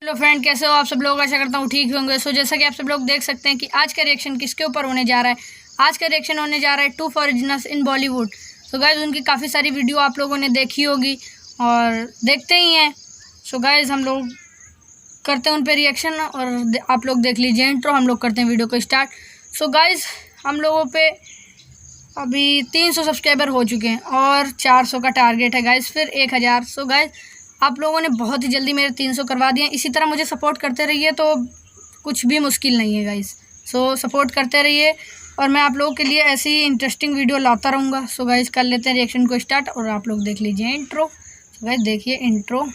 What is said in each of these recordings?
Hello friend, कैसे हो आप सब लोग। आशा करता हूँ ठीक होंगे। सो जैसा कि आप सब लोग देख सकते हैं कि आज का रिएक्शन किसके ऊपर होने जा रहा है। आज का रिएक्शन होने जा रहा है to foreigners in Bollywood. So guys उनकी काफ़ी सारी वीडियो आप लोगों ने देखी होगी और देखते ही हैं। सो गाइज हम लोग करते हैं उन पर रिएक्शन और आप लोग देख लीजिए इंट्रो। हम लोग करते हैं वीडियो को स्टार्ट। सो गाइज हम लोगों पे अभी 300 सब्सक्राइबर हो चुके हैं और 400 का टारगेट है गाइज, फिर 1000। सो गाइज आप लोगों ने बहुत ही जल्दी मेरे 300 करवा दिए। इसी तरह मुझे सपोर्ट करते रहिए तो कुछ भी मुश्किल नहीं है गाइज। सो सपोर्ट करते रहिए और मैं आप लोगों के लिए ऐसी ही इंटरेस्टिंग वीडियो लाता रहूँगा। सो गाइज कर लेते हैं रिएक्शन को स्टार्ट और आप लोग देख लीजिए इंट्रो। सो गाइज देखिए इंट्रो।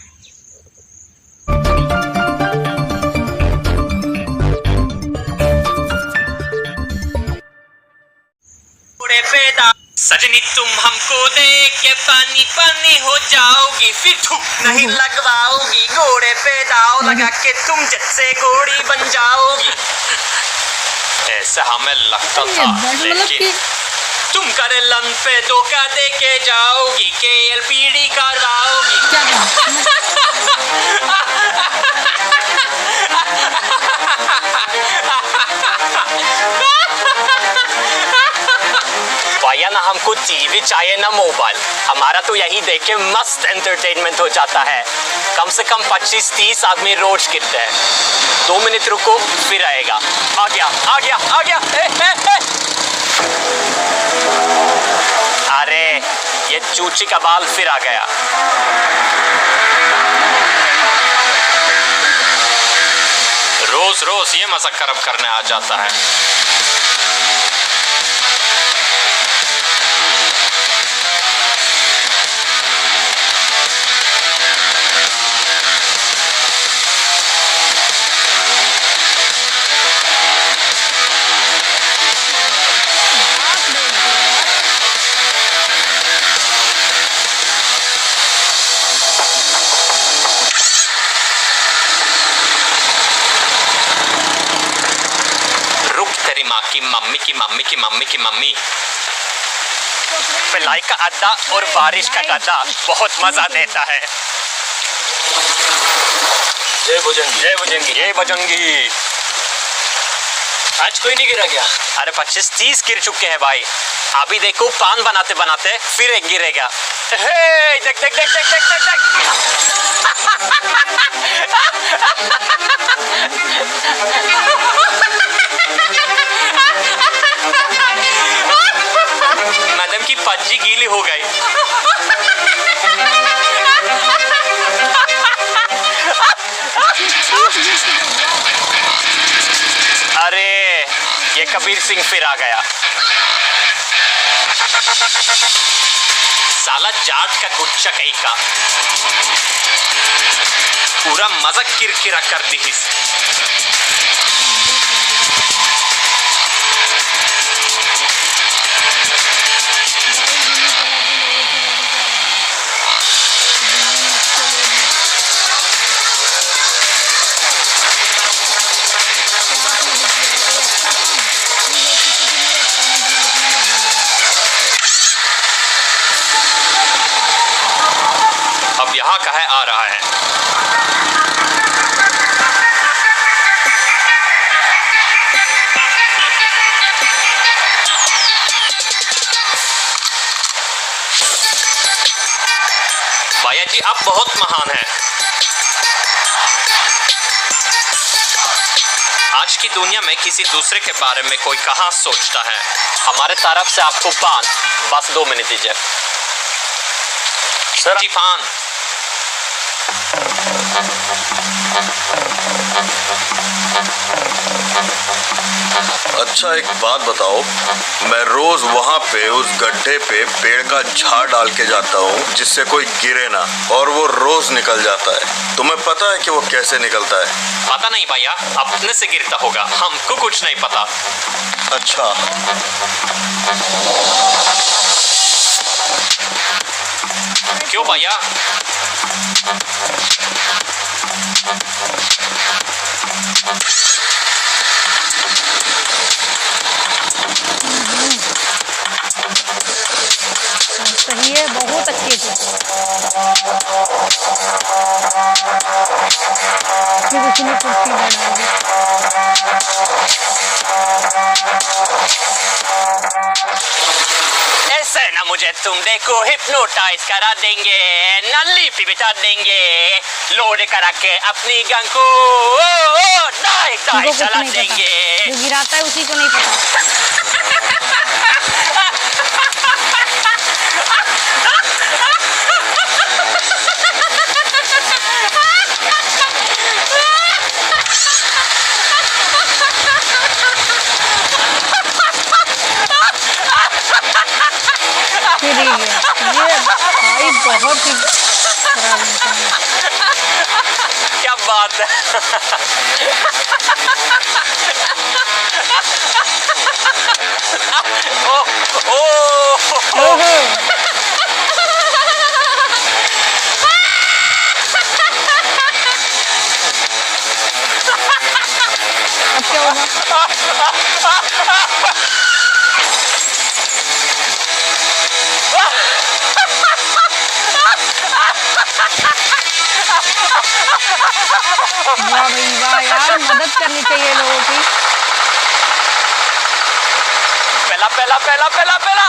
सजनी तुम हमको देख के पानी पानी हो जाओगी, फिर धूप नहीं लगवाओगी, घोड़े पे दाव लगा के तुम जट से घोड़ी बन जाओगी। ऐसा हमें लगता था, लेकिन तुम करे लन पे धोखा दे के जाओगी, KLPD करवाओगी। भैया ना हमको टीवी चाहिए ना मोबाइल, हमारा तो यही देख के मस्त एंटरटेनमेंट हो जाता है। कम से कम 25-30 आदमी रोज गिरते हैं। 2 मिनट रुको फिर आएगा। आ गया आ गया आ गया। अरे ये चूची का बाल फिर आ गया। रोज रोज ये मजाक करब करने आ जाता है। माँ की मम्मी की मम्मी की मम्मी की मम्मी। पिलाई का अड्डा और बारिश का गड्ढा बहुत मजा देता है। जय बजरंगी जय बजरंगी जय बजरंगी। आज कोई नहीं गिरा क्या? अरे 25-30 गिर चुके हैं भाई। अभी देखो पान बनाते बनाते फिर एक गिरेगा। हे देख देख देख देख देख देख मैडम की पज्जी गीली हो गई। अरे ये कबीर सिंह फिर आ गया। साला जाट का गुच्चा कहीं का पूरा मजाक किरकिरा कर दी। अब यहाँ कहे आ रहा है। भैया जी आप बहुत महान हैं। आज की दुनिया में किसी दूसरे के बारे में कोई कहाँ सोचता है। हमारे तरफ से आपको पान, बस 2 मिनट दीजिए सर जी। पान अच्छा एक बात बताओ, मैं रोज वहाँ पे उस गड्ढे पे पेड़ का झाड़ डाल के जाता हूँ जिससे कोई गिरे ना, और वो रोज निकल जाता है। तुम्हें पता है कि वो कैसे निकलता है? पता नहीं भैया, अपने से गिरता होगा, हमको कुछ नहीं पता। अच्छा क्यों भैया? सही है, बहुत अच्छी है। फिर उसने कुर्सी पर डाल दी। ऐसे ना मुझे तुम देखो हिप्नोटाइज करा देंगे, नली पे बिठा देंगे, लोड करा के अपनी गन को डाई डाई उनको कुछ चला नहीं पता, देंगे। जो गिराता है उसी को नहीं पता। फिर ये भाई बहुत ही खराब इंसान है। क्या बात है। ओ ओ ओहो, अब क्या होगा? वाह भाई वाह यार, मदद करनी चाहिए लोगों की। पहला पहला पहला पहला पहला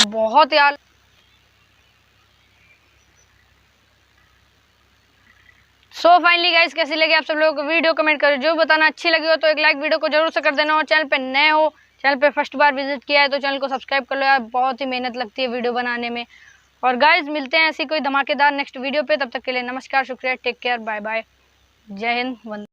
बहुत यार सो फाइनली गाइस, कैसी लगी आप सब लोगों को वीडियो कमेंट करो, जो बताना अच्छी लगी हो तो एक लाइक वीडियो को जरूर से कर देना। और चैनल पे नए हो, चैनल पे फर्स्ट बार विजिट किया है तो चैनल को सब्सक्राइब कर लो यार, बहुत ही मेहनत लगती है वीडियो बनाने में। और गाइस मिलते हैं ऐसी कोई धमाकेदार नेक्स्ट वीडियो पे, तब तक के लिए नमस्कार, शुक्रिया, टेक केयर, बाय बाय, जय हिंद, वंदे।